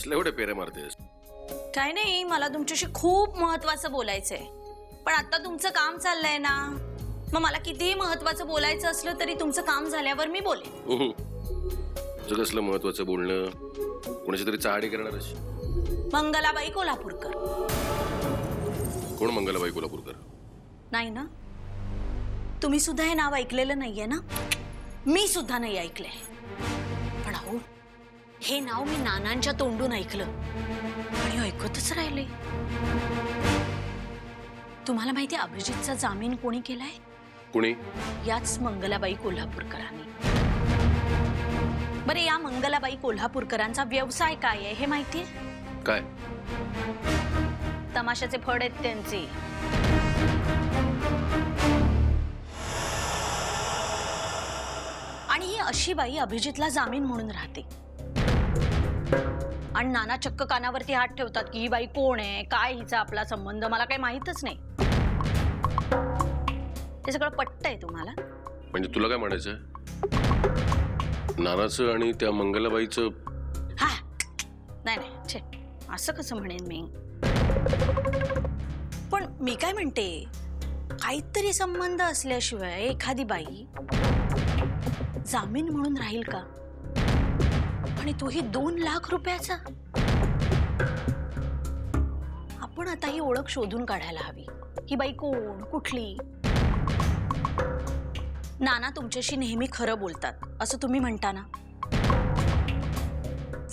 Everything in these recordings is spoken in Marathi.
कसल्या एवढे पेरे मारतेस? काय नाही, मला तुमच्याशी खूप महत्वाचं बोलायचंय. पण आता तुमचं काम चाललंय ना, मग मला कितीही महत्वाचं बोलायचं असलं तरी तुमचं काम झाल्यावर मी बोलेन. तुझं कसलं महत्वाचं बोलणं? कोणाची तरी चाहडी करणारच. मंगलाबाई कोल्हापूरकर. कोण मंगलाबाई कोल्हापूरकर? नाही ना, तुम्ही सुद्धा हे नाव ऐकलेलं नाहीये ना? मी सुद्धा नाही ऐकलंय. पण अहो, हे नाव मी नानांच्या तोंडून ऐकलं आणि ऐकतच राहिले. तुम्हाला माहिती अभिजितचा जामीन कोणी केलाय? कोणी? याच मंगलाबाई कोल्हापूरकरांनी. बरे, या मंगलाबाई कोल्हापूरकरांचा व्यवसाय काय आहे हे माहितीये? काय? तमाशाचे फड आहेत त्यांचे. आणि ही अशी बाई अभिजितला जामीन म्हणून राहते. आणि नाना चक्क कानावरती हात ठेवतात की ही बाई कोण आहे, काय हिचा आपला संबंध, मला काही माहितच नाही. हे सगळं पटतंय तुम्हाला? म्हणजे तुला काय म्हणायचं? नानाचं आणि त्या मंगलाबाईचं? हा, नाही नाही, छे, असं कसं म्हणेन मी? पण मी काय म्हणते, काहीतरी संबंध असल्याशिवाय एखादी बाई जामीन म्हणून राहील का? आणि तोही 2 लाख रुपयाचा. आपण आता ही ओळख शोधून काढायला हवी. ही बाई कोण, कुठली? नाना तुमच्याशी नेहमी खरं बोलतात असं तुम्ही म्हणता ना.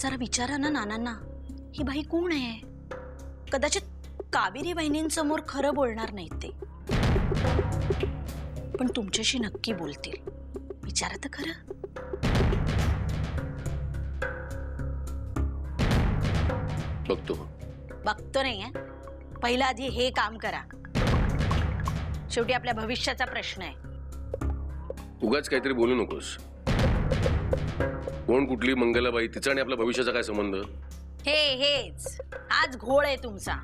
जरा विचारा ना नानांना, ही बाई कोण आहे? कदाचित कावेरी बहिणींसमोर खरं बोलणार नाहीत ते, पण तुमच्याशी नक्की बोलतील. विचारा तर खरं. बघतो नाहीये, पहिला आधी हे काम करा. शेवटी आपल्या भविष्याचा प्रश्न आहे. उगाच काहीतरी बोलू नकोस. कोण, कुठली मंगलाबाई, तिचा आणि आपल्या भविष्याचा काय संबंध? हेच आज घोळ आहे तुमचा.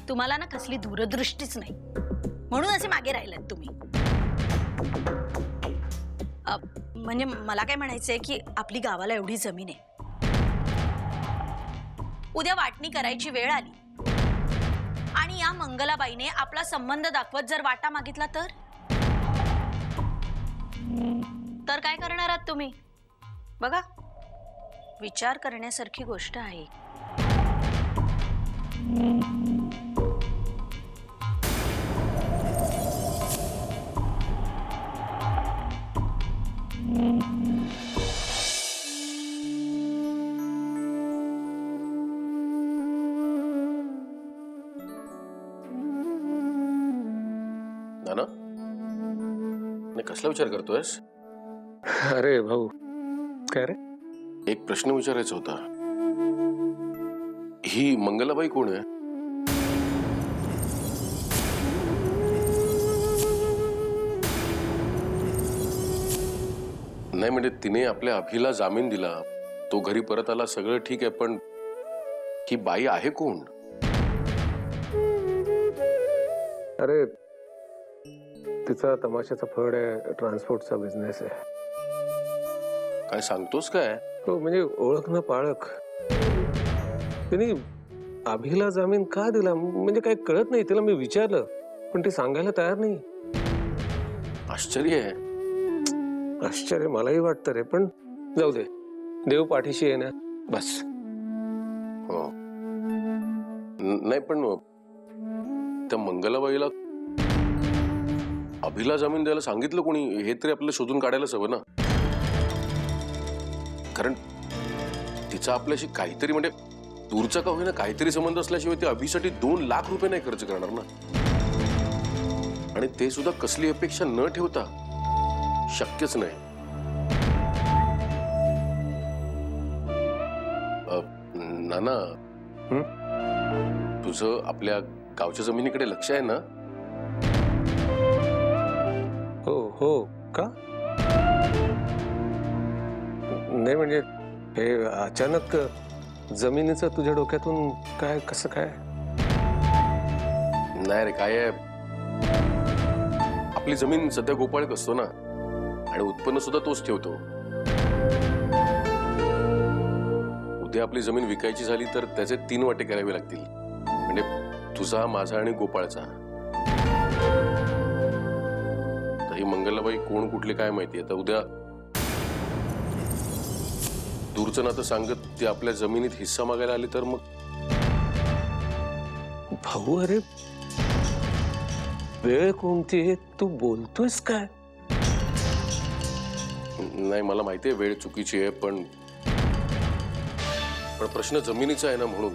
तुम्हाला ना कसली दूरदृष्टीच नाही, म्हणून असे मागे राहिलात तुम्ही. म्हणजे मला काय म्हणायचंय की आपली गावाला एवढी जमीन आहे, उद्या वाटणी करायची वेळ आली आणि या मंगलाबाईने आपला संबंध दाखवत जर वाटा मागितला तर काय करणार आहात तुम्ही? बघा, विचार करण्यासारखी गोष्ट आहे. नाना, कसला विचार करतोयस? अरे भाऊ, काय रे? एक प्रश्न विचारायचा होता. ही मंगलाबाई कोण आहे? नाही म्हणजे तिने आपल्या अभिला जामीन दिला, तो घरी परत आला, सगळं ठीक आहे, पण ही बाई आहे कोण? अरे, तिचा तमाशाचा फड आहे, ट्रान्सपोर्टचा बिझनेस आहे. काय सांगतोस काय? हो, म्हणजे ओळख ना पाळख. तिने अभिला जामीन का दिला म्हणजे काय कळत नाही. तिला मी विचारलं पण ती सांगायला तयार नाही. आश्चर्य आहे. आश्चर्य मलाही वाटतं रे, पण जाऊ दे, देव पाठीशी आहे ना, बस. हो, नाही पण त्या मंगलाबाईला अभिला जामीन द्यायला सांगितलं कोणी हे तरी आपल्याला शोधून काढायलाच हवं ना. कारण तिचा आपल्याशी काहीतरी म्हणजे दूरचा का होईना काहीतरी संबंध असल्याशिवाय ती अभिसाठी 2 लाख रुपये नाही खर्च करणार ना. आणि ते सुद्धा कसली अपेक्षा न ठेवता. शक्यच नाही. नाना, तुझं आपल्या गावच्या जमिनीकडे लक्ष आहे ना? हो हो, का नाही म्हणजे हे अचानक जमिनीचं तुझ्या डोक्यातून काय, कसं काय? नाही रे, काय आहे, आपली जमीन सध्या गोपाळक असतो ना, आणि उत्पन्न सुद्धा तोच ठेवतो. उद्या आपली जमीन विकायची झाली तर त्याचे 3 वाटे करावे लागतील, म्हणजे तुझा, माझा आणि गोपाळचा. तर ही मंगलाबाई कोण कुठली काय माहिती. आता उद्या दूरचं नातं सांगत ती आपल्या जमिनीत हिस्सा मागायला आली तर मग. भाऊ, अरे वेळ कोणती आहे, तू बोलतोयस काय? नाही, मला माहिती आहे वेळ चुकीची आहे, पण प्रश्न जमिनीचा आहे ना, म्हणून.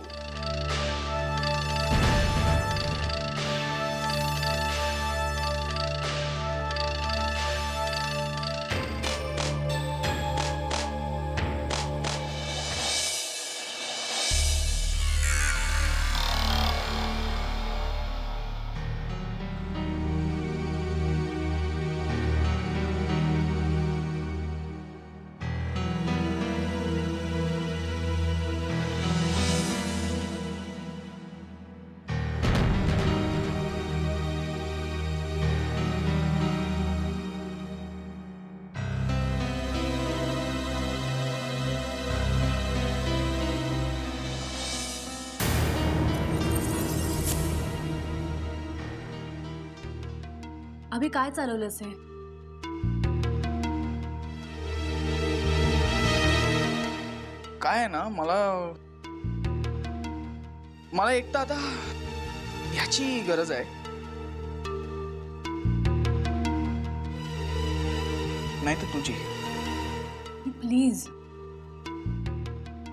अभि काय चालवलंस हे? काय आहे ना, मला एकटा आता ह्याची गरज आहे. नाही तर तुझी. प्लीज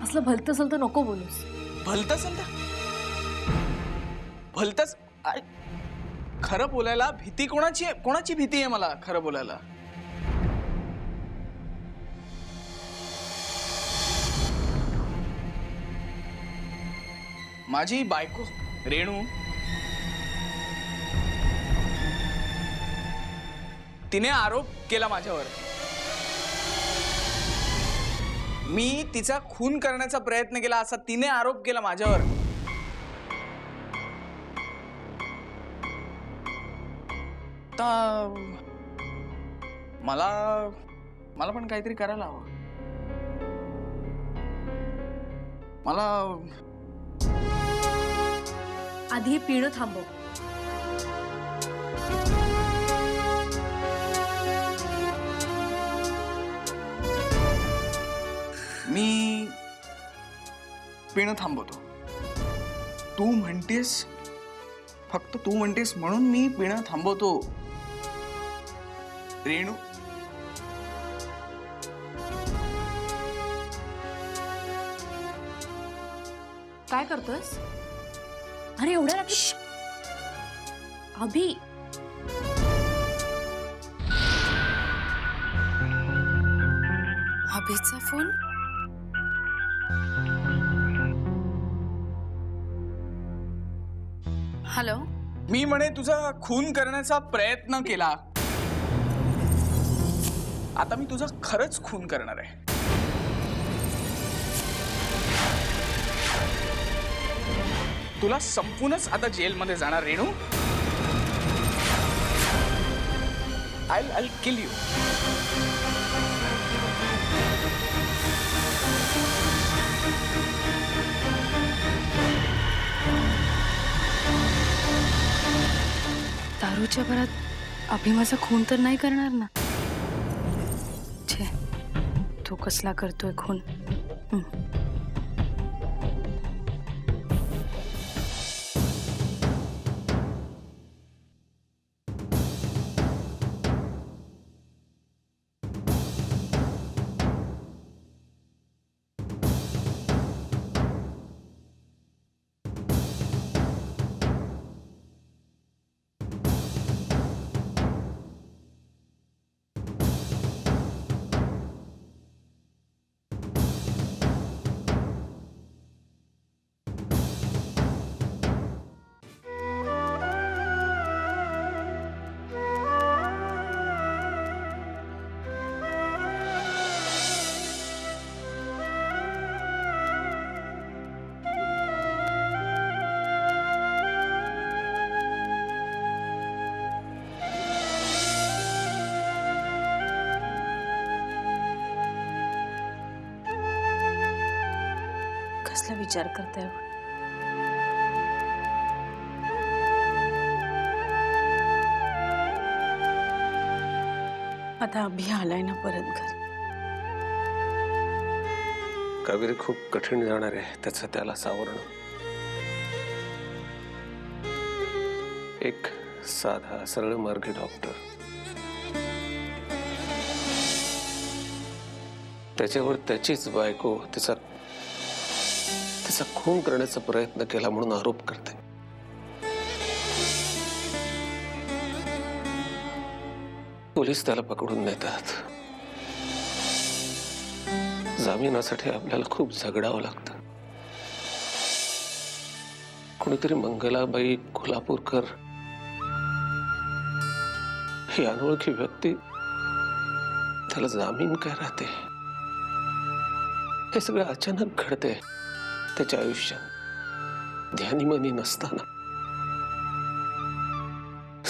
असलं भलतं सलतं नको बोलूस. भलतंच भलतंच. खरं बोलायला भीती कोणाची भीती आहे मला खरं बोलायला? माझी बायको रेणू, तिने आरोप केला माझ्यावर. मी तिचा खून करण्याचा प्रयत्न केला असा तिने आरोप केला माझ्यावर. मला पण काहीतरी करायला हवं. मला आधी हे पिणं थांबव. मी पिणं थांबवतो. तू म्हणतेस, फक्त तू म्हणतेस म्हणून मी पिणं थांबवतो. रेणू, काय करतोयस? अरे एवढ्या रात्री अभि. अभिचा फोन. हॅलो. मी म्हणे तुझा खून करण्याचा प्रयत्न केला. आता मी तुझा खरंच खून करणार आहे. तुला संपूनच आता जेलमध्ये जाणार रेणू. I'll kill you. दारूच्या भरात अभि माझा खून तर नाही करणार ना? छे, तो कसला करतोय खून. कसला विचार करताय हो? आता अभि आलाय ना परत घर. कावेरी खूप कठीण जाणार आहे त्याचं त्याला सावरणं. एक साधा सरळ मार्गी डॉक्टर, त्याच्यावर त्याचीच बायको तिचा खून करण्याचा प्रयत्न केला म्हणून आरोप करते. पोलीस त्याला पकडून नेतात. जामिनासाठी आपल्याला खूप झगडावं लागतं. कोणीतरी मंगलाबाई कोल्हापूरकर ही अनोळखी व्यक्ती, त्याला जामीन काय राहते. हे सगळं अचानक घडते त्याच्या आयुष्यात, ध्यानीमनी नसताना.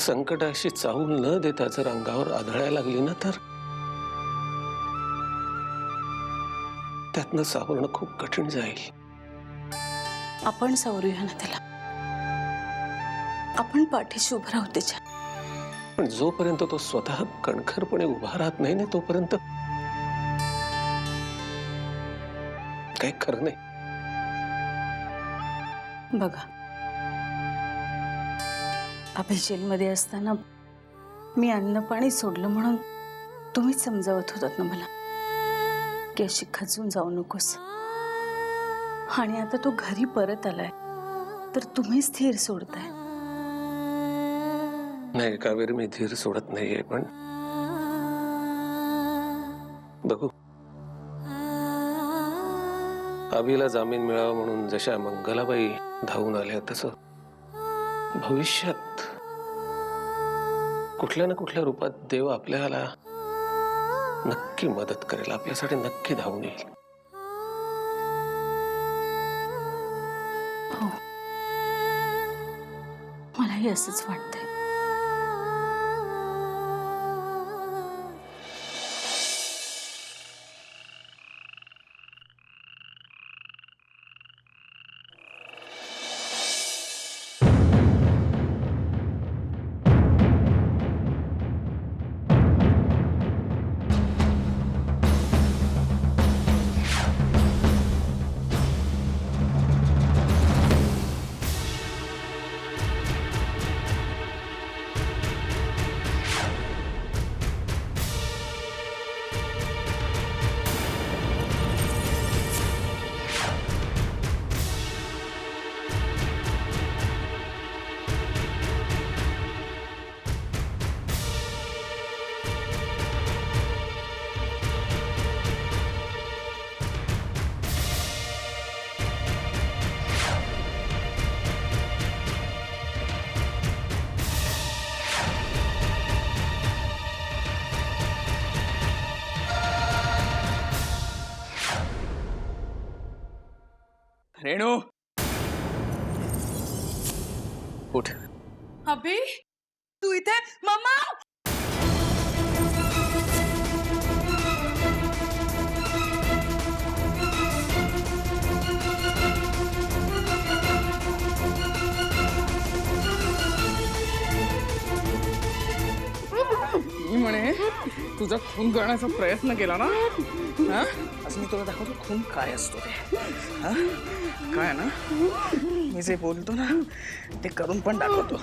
संकटाशी चाहूल न देता जर अंगावर आदळायला लागली ना, तर त्यातनं सावरणं खूप कठीण जाईल. आपण सावरूया ना त्याला. आपण पाठीशी उभं राहू त्याच्या. पण जोपर्यंत तो स्वतः कणखरपणे उभा राहत नाही ना, तोपर्यंत काही खरं नाही. बघा, अभि जेलमध्ये असताना मी अन्न पाणी सोडलं म्हणून तुम्हीच समजावत होतात ना मला की अशी खचून जाऊ नकोस. आणि आता तो घरी परत आलाय तर तुम्ही स्थिर सोडताय. नाही कावेरी, मी धीर सोडत नाहीये, पण बघू. अभिला जामीन मिळावा म्हणून जशा मंगलाबाई धावून आल्या, तसं भविष्यात कुठल्या ना कुठल्या रूपात देव आपल्याला नक्की मदत करेल, आपल्यासाठी नक्की धावून येईल. हो, मलाही असंच वाटतंय. रेणू, उठ. अभि, तू इथे? मम्मा! मी म्हणे तुझा खून करण्याचा प्रयत्न केला ना, हा? आज मी तुला दाखवतो खून काय असतो ते. हा? काय ना, मी जे बोलतो ना ते करून पण दाखवतो.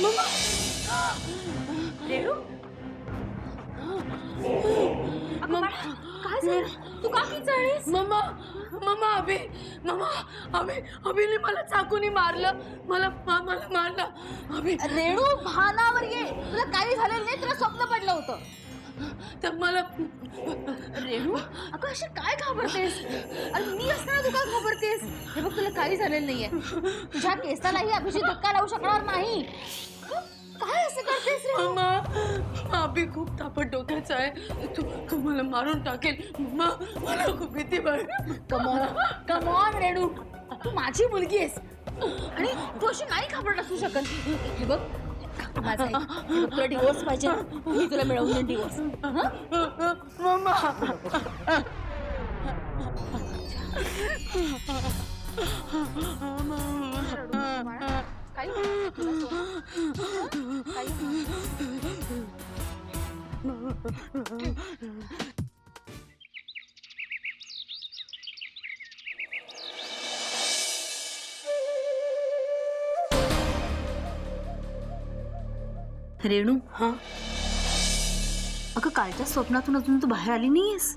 मम्मा रेणू काय झालं तू का पिचळलीस? मम्मा मम्मा अभि मम्मा अभि अभिने मला चाकूने मारलं मला मला मारलं अभि रेणू भानावर ये तुला काही झालेलं नाही तुला स्वप्न पडलं होतं. तर मला रेणू अगं अशी काय घाबरतेस? अरे मी असताना तू काय घाबरतेस? हे बघ तुला काही झालेलं नाहीये. तुझ्या केसालाही अभिजित धक्का लावू शकणार नाही. काय असं करतेस रे? मम्मा अभि खूप तापट डोक्याचा आहे तू मला मारून टाकेल मम्मा मला खूप भीती वाटते. कम ऑन रेणू तू माझी मुलगी आहेस आणि तू अशी नाही घाबरत असू शकत. हे बघ माझं ऐक. हे बघ, तुला डिवोर्स पाहिजे ना? मी तुला मिळवून देईन डिवोर्स. मम्मा रेणू हा अगं कालच्या स्वप्नातून अजून तू बाहेर आली नाहीयेस.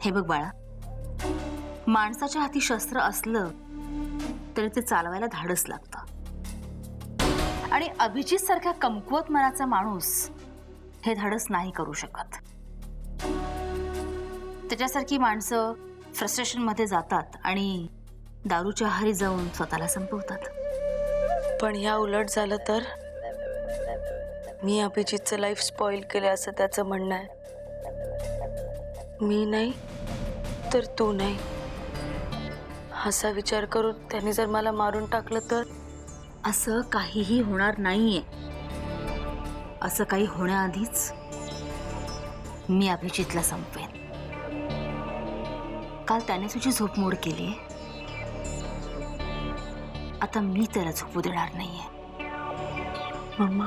हे बघ बाळा माणसाच्या हाती शस्त्र असलं तरी ते चालवायला धाडस लागतं आणि अभिजित सारख्या कमकुवत मनाचा माणूस हे धाडस नाही करू शकत. त्याच्यासारखी माणसं फ्रस्ट्रेशन मध्ये जातात आणि दारूच्या आहारी जाऊन स्वतःला संपवतात. पण ह्या उलट झालं तर मी अभिजितचं लाईफ स्पॉइल केलं असं त्याचं म्हणणं आहे. मी नाही तर तू नाही असा विचार करून त्याने जर मला मारून टाकलं तर असं काहीही होणार नाहीये. असं काही होण्याआधीच मी अभिजितला संपवेन. काल त्याने तुझी झोप मोड केली. आता मी त्याला झोपू देणार नाहीये. मम्मा